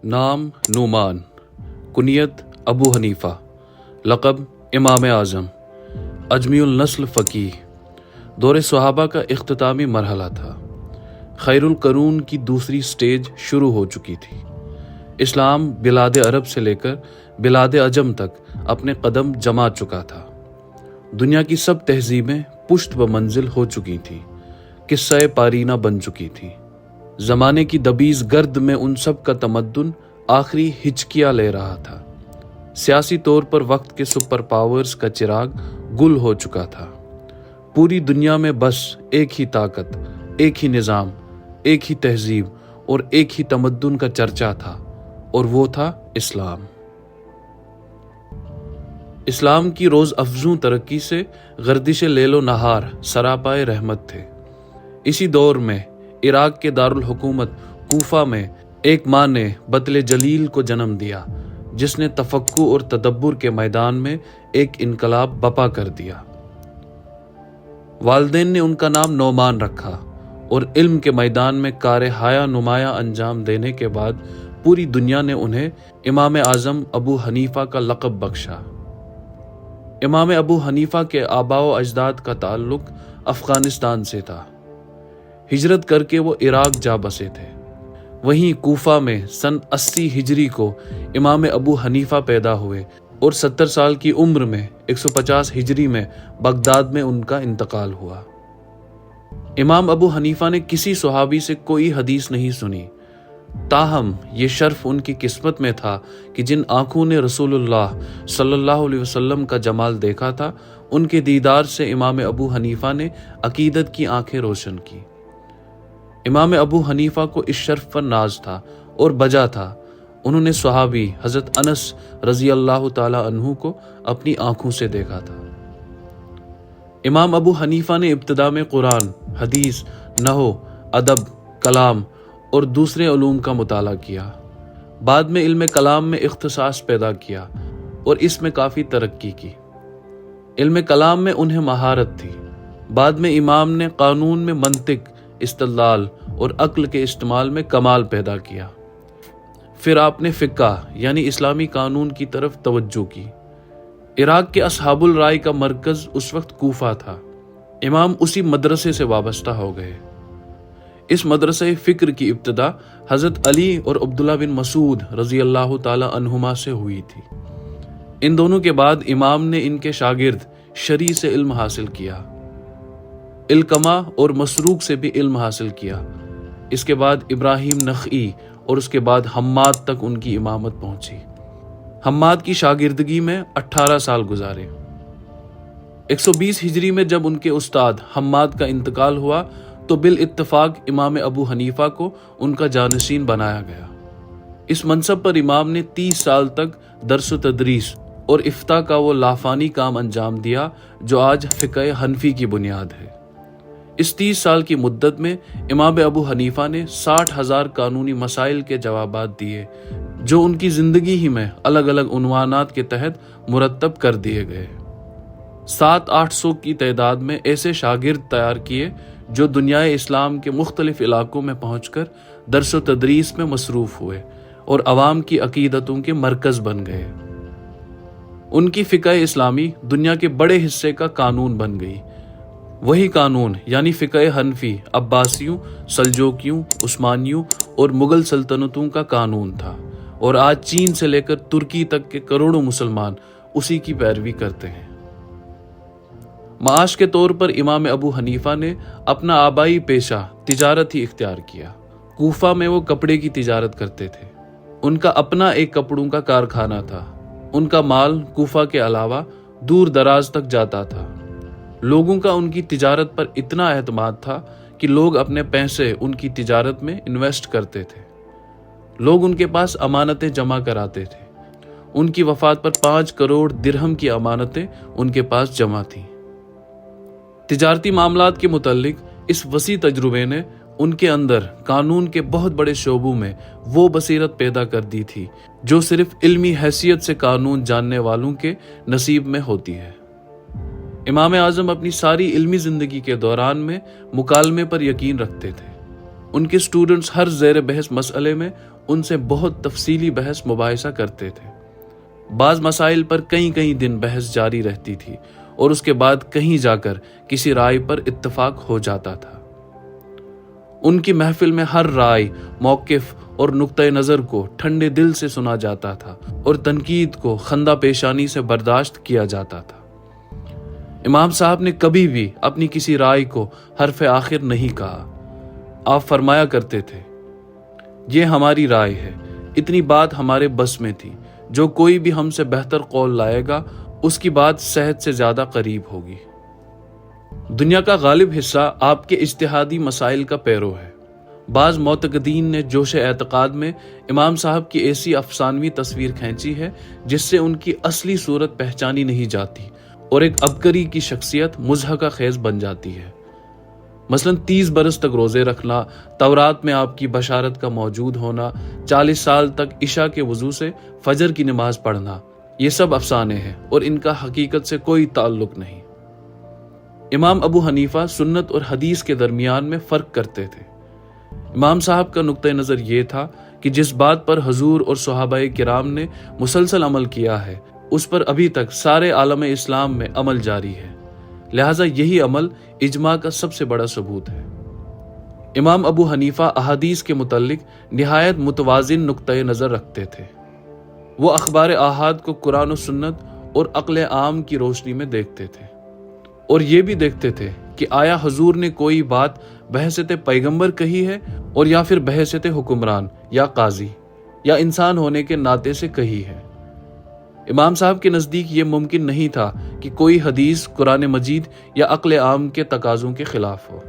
نام نعمان، کنیت ابو حنیفہ، لقب امام اعظم، اجمی النسل فقیہ۔ دور صحابہ کا اختتامی مرحلہ تھا۔ خیر القرون کی دوسری سٹیج شروع ہو چکی تھی۔ اسلام بلاد عرب سے لے کر بلاد عجم تک اپنے قدم جما چکا تھا۔ دنیا کی سب تہذیبیں پشت و منزل ہو چکی تھیں، قصہ پارینہ بن چکی تھیں۔ زمانے کی دبیز گرد میں ان سب کا تمدن آخری ہچکیاں لے رہا تھا۔ سیاسی طور پر وقت کے سپر پاورز کا چراغ گل ہو چکا تھا۔ پوری دنیا میں بس ایک ہی طاقت، ایک ہی نظام، ایک ہی تہذیب اور ایک ہی تمدن کا چرچا تھا، اور وہ تھا اسلام۔ اسلام کی روز افزوں ترقی سے گردش لیل و نہار سراپائے رحمت تھے۔ اسی دور میں عراق کے دارالحکومت کوفہ میں ایک ماں نے بطل جلیل کو جنم دیا، جس نے تفکر اور تدبر کے میدان میں ایک انقلاب برپا کر دیا۔ والدین نے ان کا نام نعمان رکھا، اور علم کے میدان میں کار حیا نمایاں انجام دینے کے بعد پوری دنیا نے انہیں امام اعظم ابو حنیفہ کا لقب بخشا۔ امام ابو حنیفہ کے آباء و اجداد کا تعلق افغانستان سے تھا۔ ہجرت کر کے وہ عراق جا بسے تھے۔ وہیں کوفہ میں سن 80 ہجری کو امام ابو حنیفہ پیدا ہوئے، اور 70 سال کی عمر میں 150 ہجری میں بغداد میں ان کا انتقال ہوا۔ امام ابو حنیفہ نے کسی صحابی سے کوئی حدیث نہیں سنی، تاہم یہ شرف ان کی قسمت میں تھا کہ جن آنکھوں نے رسول اللہ صلی اللہ علیہ وسلم کا جمال دیکھا تھا، ان کے دیدار سے امام ابو حنیفہ نے عقیدت کی آنکھیں روشن کی۔ امام ابو حنیفہ کو اس شرف پر ناز تھا اور بجا تھا۔ انہوں نے صحابی حضرت انس رضی اللہ تعالی عنہ کو اپنی آنکھوں سے دیکھا تھا۔ امام ابو حنیفہ نے ابتدا میں قرآن، حدیث، نحو، ادب، کلام اور دوسرے علوم کا مطالعہ کیا۔ بعد میں علم کلام میں اختصاص پیدا کیا اور اس میں کافی ترقی کی۔ علم کلام میں انہیں مہارت تھی۔ بعد میں امام نے قانون میں منطق، استدلال اور عقل کے استعمال میں کمال پیدا کیا۔ پھر آپ نے فقہ یعنی اسلامی قانون کی طرف توجہ کی۔ عراق کے اصحاب الرائے کا مرکز اس وقت کوفہ تھا۔ امام اسی مدرسے سے وابستہ ہو گئے۔ اس مدرسہ فکر کی ابتدا حضرت علی اور عبداللہ بن مسعود رضی اللہ تعالی عنہما سے ہوئی تھی۔ ان دونوں کے بعد امام نے ان کے شاگرد شریح سے علم حاصل کیا، علقمہ اور مسروق سے بھی علم حاصل کیا۔ اس کے بعد ابراہیم نخعی اور اس کے بعد حماد تک ان کی امامت پہنچی۔ حماد کی شاگردگی میں 18 سال گزارے۔ 120 ہجری میں جب ان کے استاد حماد کا انتقال ہوا تو بالاتفاق امام ابو حنیفہ کو ان کا جانشین بنایا گیا۔ اس منصب پر امام نے 30 سال تک درس و تدریس اور افتاء کا وہ لافانی کام انجام دیا جو آج فقہ حنفی کی بنیاد ہے۔ اس 30 سال کی مدت میں امام ابو حنیفہ نے 60,000 قانونی مسائل کے جوابات دیے، جو ان کی زندگی ہی میں الگ الگ عنوانات کے تحت مرتب کر دیے گئے۔ 700-800 کی تعداد میں ایسے شاگرد تیار کیے جو دنیائے اسلام کے مختلف علاقوں میں پہنچ کر درس و تدریس میں مصروف ہوئے اور عوام کی عقیدتوں کے مرکز بن گئے۔ ان کی فقہ اسلامی دنیا کے بڑے حصے کا قانون بن گئی۔ وہی قانون یعنی فقہ حنفی عباسیوں، سلجوکیوں، عثمانیوں اور مغل سلطنتوں کا قانون تھا، اور آج چین سے لے کر ترکی تک کے کروڑوں مسلمان اسی کی پیروی کرتے ہیں۔ معاش کے طور پر امام ابو حنیفہ نے اپنا آبائی پیشہ تجارت ہی اختیار کیا۔ کوفہ میں وہ کپڑے کی تجارت کرتے تھے۔ ان کا اپنا ایک کپڑوں کا کارخانہ تھا۔ ان کا مال کوفہ کے علاوہ دور دراز تک جاتا تھا۔ لوگوں کا ان کی تجارت پر اتنا اعتماد تھا کہ لوگ اپنے پیسے ان کی تجارت میں انویسٹ کرتے تھے۔ لوگ ان کے پاس امانتیں جمع کراتے تھے۔ ان کی وفات پر 5 کروڑ درہم کی امانتیں ان کے پاس جمع تھیں۔ تجارتی معاملات کے متعلق اس وسیع تجربے نے ان کے اندر قانون کے بہت بڑے شعبوں میں وہ بصیرت پیدا کر دی تھی جو صرف علمی حیثیت سے قانون جاننے والوں کے نصیب میں ہوتی ہے۔ امام اعظم اپنی ساری علمی زندگی کے دوران میں مکالمے پر یقین رکھتے تھے۔ ان کے اسٹوڈنٹس ہر زیر بحث مسئلے میں ان سے بہت تفصیلی بحث مباحثہ کرتے تھے۔ بعض مسائل پر کئی دن بحث جاری رہتی تھی اور اس کے بعد کہیں جا کر کسی رائے پر اتفاق ہو جاتا تھا۔ ان کی محفل میں ہر رائے، موقف اور نقطۂ نظر کو ٹھنڈے دل سے سنا جاتا تھا اور تنقید کو خندہ پیشانی سے برداشت کیا جاتا تھا۔ امام صاحب نے کبھی بھی اپنی کسی رائے کو حرف آخر نہیں کہا۔ آپ فرمایا کرتے تھے، یہ ہماری رائے ہے، اتنی بات ہمارے بس میں تھی، جو کوئی بھی ہم سے بہتر قول لائے گا اس کی بات صحت سے زیادہ قریب ہوگی۔ دنیا کا غالب حصہ آپ کے اجتہادی مسائل کا پیرو ہے۔ بعض معتقدین نے جوش اعتقاد میں امام صاحب کی ایسی افسانوی تصویر کھینچی ہے جس سے ان کی اصلی صورت پہچانی نہیں جاتی اور ایک عبقری کی شخصیت مضحکہ خیز بن جاتی ہے۔ مثلا 30 برس تک روزے رکھنا، تورات میں آپ کی بشارت کا موجود ہونا، 40 سال تک عشاء کے وضو سے فجر کی نماز پڑھنا، یہ سب افسانے ہیں اور ان کا حقیقت سے کوئی تعلق نہیں۔ امام ابو حنیفہ سنت اور حدیث کے درمیان میں فرق کرتے تھے۔ امام صاحب کا نقطہ نظر یہ تھا کہ جس بات پر حضور اور صحابہ کرام نے مسلسل عمل کیا ہے اس پر ابھی تک سارے عالم اسلام میں عمل جاری ہے، لہٰذا یہی عمل اجماع کا سب سے بڑا ثبوت ہے۔ امام ابو حنیفہ احادیث کے متعلق نہایت متوازن نقطۂ نظر رکھتے تھے۔ وہ اخبار احاد کو قرآن و سنت اور عقل عام کی روشنی میں دیکھتے تھے اور یہ بھی دیکھتے تھے کہ آیا حضور نے کوئی بات بحیثیت پیغمبر کہی ہے اور یا پھر بحیثیت حکمران یا قاضی یا انسان ہونے کے ناطے سے کہی ہے۔ امام صاحب کے نزدیک یہ ممکن نہیں تھا کہ کوئی حدیث قرآن مجید یا عقل عام کے تقاضوں کے خلاف ہو۔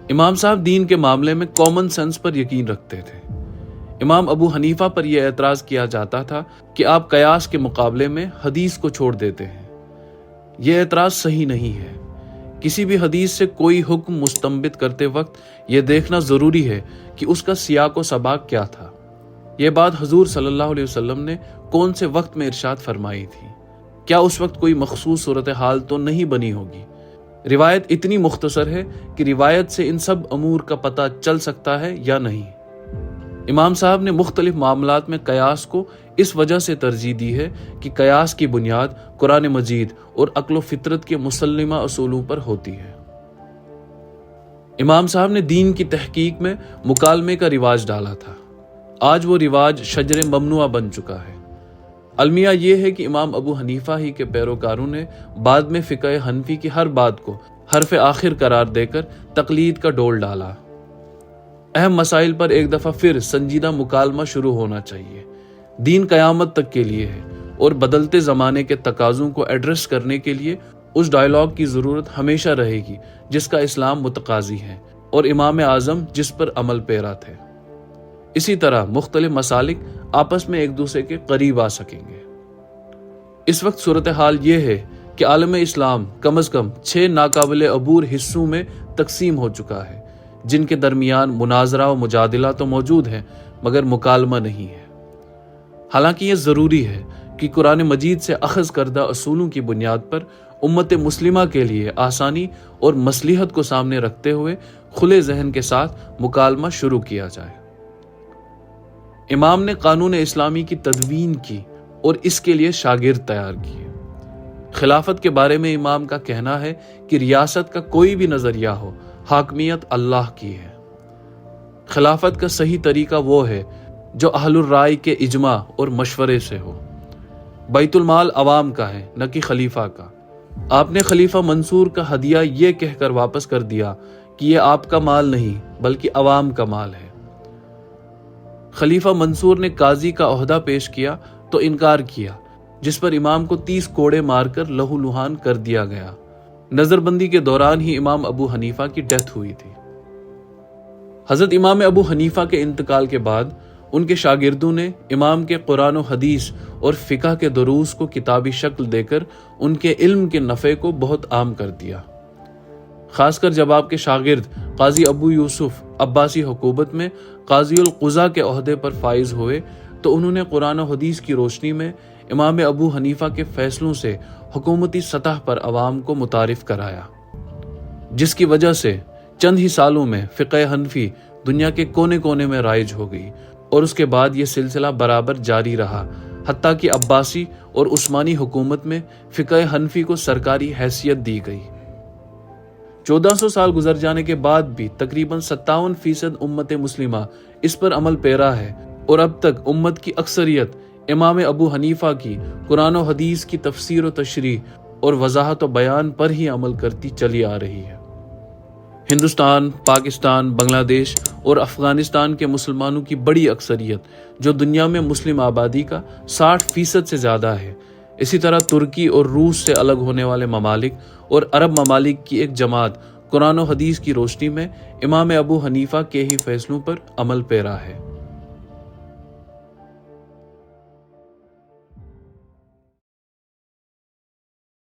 امام صاحب دین کے معاملے میں کامن سینس پر یقین رکھتے تھے۔ امام ابو حنیفہ پر یہ اعتراض کیا جاتا تھا کہ آپ قیاس کے مقابلے میں حدیث کو چھوڑ دیتے ہیں۔ یہ اعتراض صحیح نہیں ہے۔ کسی بھی حدیث سے کوئی حکم مستنبط کرتے وقت یہ دیکھنا ضروری ہے کہ اس کا سیاق و سباق کیا تھا۔ یہ بات حضور صلی اللہ علیہ وسلم نے کون سے وقت میں ارشاد فرمائی تھی؟ کیا اس وقت کوئی مخصوص صورتحال تو نہیں بنی ہوگی؟ روایت اتنی مختصر ہے کہ روایت سے ان سب امور کا پتہ چل سکتا ہے یا نہیں۔ امام صاحب نے مختلف معاملات میں قیاس کو اس وجہ سے ترجیح دی ہے کہ قیاس کی بنیاد قرآن مجید اور عقل و فطرت کے مسلمہ اصولوں پر ہوتی ہے۔ امام صاحب نے دین کی تحقیق میں مکالمے کا رواج ڈالا تھا۔ آج وہ رواج شجر ممنوعہ بن چکا ہے۔ المیہ یہ ہے کہ امام ابو حنیفہ ہی کے پیروکاروں نے بعد میں فقہ حنفی کی ہر بات کو حرف آخر قرار دے کر تقلید کا ڈول ڈالا۔ اہم مسائل پر ایک دفعہ پھر سنجیدہ مکالمہ شروع ہونا چاہیے۔ دین قیامت تک کے لیے ہے اور بدلتے زمانے کے تقاضوں کو ایڈریس کرنے کے لیے اس ڈائیلاگ کی ضرورت ہمیشہ رہے گی جس کا اسلام متقاضی ہے اور امام اعظم جس پر عمل پیرا تھے۔ اسی طرح مختلف مسالک آپس میں ایک دوسرے کے قریب آ سکیں گے۔ اس وقت صورتحال یہ ہے کہ عالم اسلام کم از کم 6 ناقابل عبور حصوں میں تقسیم ہو چکا ہے، جن کے درمیان مناظرہ و مجادلہ تو موجود ہے مگر مکالمہ نہیں ہے۔ حالانکہ یہ ضروری ہے کہ قرآن مجید سے اخذ کردہ اصولوں کی بنیاد پر امت مسلمہ کے لیے آسانی اور مصلحت کو سامنے رکھتے ہوئے کھلے ذہن کے ساتھ مکالمہ شروع کیا جائے۔ امام نے قانون اسلامی کی تدوین کی اور اس کے لیے شاگرد تیار کیے۔ خلافت کے بارے میں امام کا کہنا ہے کہ ریاست کا کوئی بھی نظریہ ہو، حاکمیت اللہ کی ہے۔ خلافت کا صحیح طریقہ وہ ہے جو اہل الرائے کے اجماع اور مشورے سے ہو۔ بیت المال عوام کا ہے نہ کہ خلیفہ کا۔ آپ نے خلیفہ منصور کا ہدیہ یہ کہہ کر واپس کر دیا کہ یہ آپ کا مال نہیں بلکہ عوام کا مال ہے۔ خلیفہ منصور نے قاضی کا عہدہ پیش کیا تو انکار کیا، جس پر امام کو 30 کوڑے مار کر لہو لہان کر دیا گیا۔ نظر بندی کے دوران ہی امام ابو حنیفہ کی ڈیتھ ہوئی تھی۔ حضرت امام ابو حنیفہ کے انتقال کے بعد ان کے شاگردوں نے امام کے قرآن و حدیث اور فقہ کے دروس کو کتابی شکل دے کر ان کے علم کے نفع کو بہت عام کر دیا۔ خاص کر جب آپ کے شاگرد قاضی ابو یوسف عباسی حکومت میں قاضی القضاء کے عہدے پر فائز ہوئے تو انہوں نے قرآن و حدیث کی روشنی میں امام ابو حنیفہ کے فیصلوں سے حکومتی سطح پر عوام کو متعارف کرایا، جس کی وجہ سے چند ہی سالوں میں فقہ حنفی دنیا کے کونے کونے میں رائج ہو گئی اور اس کے بعد یہ سلسلہ برابر جاری رہا، حتیٰ کہ عباسی اور عثمانی حکومت میں فقہ حنفی کو سرکاری حیثیت دی گئی۔ 1400 سال گزر جانے کے بعد بھی تقریباً 57% امت مسلمہ اس پر عمل پیرا ہے، اور اب تک امت کی اکثریت امام ابو حنیفہ کی قرآن و حدیث کی تفسیر و تشریح اور وضاحت و بیان پر ہی عمل کرتی چلی آ رہی ہے۔ ہندوستان، پاکستان، بنگلہ دیش اور افغانستان کے مسلمانوں کی بڑی اکثریت، جو دنیا میں مسلم آبادی کا 60% سے زیادہ ہے، اسی طرح ترکی اور روس سے الگ ہونے والے ممالک اور عرب ممالک کی ایک جماعت قرآن و حدیث کی روشنی میں امام ابو حنیفہ کے ہی فیصلوں پر عمل پیرا ہے۔